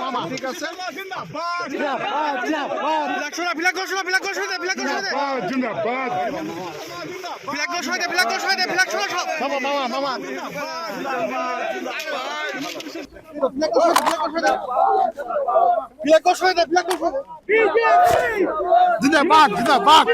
মামা ঠিক আছে জিন্দাবাদ জিন্দাবাদ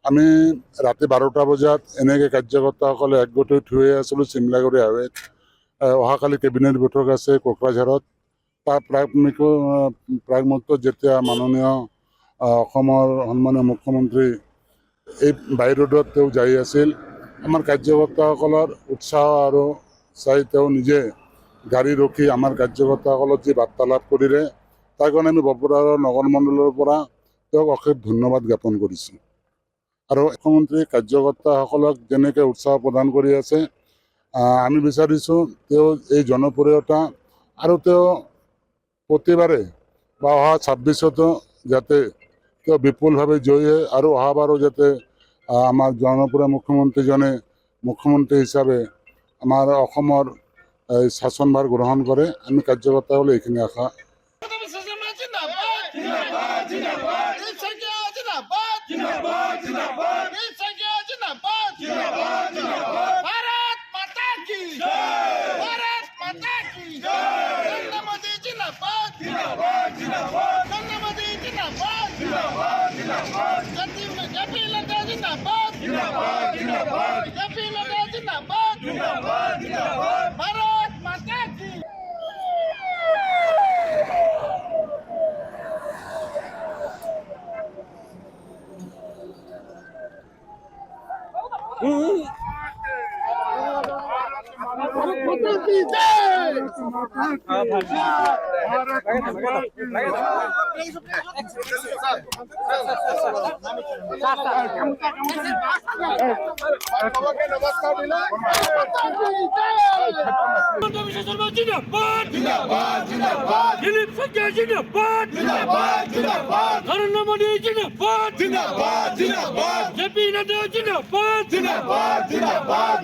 আমি ৰাতি 12টা বজাত এনেকৈ কাৰ্যকৰ্তাসকলে একগোট হৈ আছিলোঁ চিমলাগুৰি হাইৱেত। অহাকালি কেবিনেট বৈঠক আছে কোকৰাঝাৰত। তাৰ প্ৰাগমুহূৰ্তত যেতিয়া মাননীয় অসমৰ সন্মানীয় মুখ্যমন্ত্ৰী এই বাই ৰোডত তেওঁ যাই আছিল, আমাৰ কাৰ্যকৰ্তাসকলৰ উৎসাহ আৰু চাই তেওঁ নিজে গাড়ী ৰখি আমাৰ কাৰ্যকৰ্তাসকলক যি বাৰ্তালাপ কৰিলে, তাৰ কাৰণে আমি বৰপথাৰ নগৰ মণ্ডলৰ পৰা তেওঁক অশেষ ধন্যবাদ জ্ঞাপন কৰিছোঁ। আৰু মুখ্যমন্ত্ৰী কাৰ্যকৰ্তাসকলক যেনেকৈ উৎসাহ প্ৰদান কৰি আছে, আমি বিচাৰিছোঁ তেওঁ এই জনপ্ৰিয়তা আৰু তেওঁ প্ৰতিবাৰে বা অহা 26তো যাতে তেওঁ বিপুলভাৱে জয়ী হয় আৰু অহাবাৰো যাতে আমাৰ জনপ্ৰিয় মুখ্যমন্ত্ৰীজনে মুখ্যমন্ত্ৰী হিচাপে আমাৰ অসমৰ শাসনভাৰ গ্ৰহণ কৰে। আমি কাৰ্যকৰ্তাসকলে এইখিনি আশা।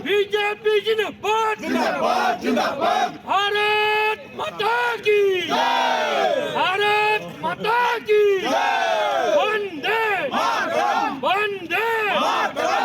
BJP जिंदाबाद।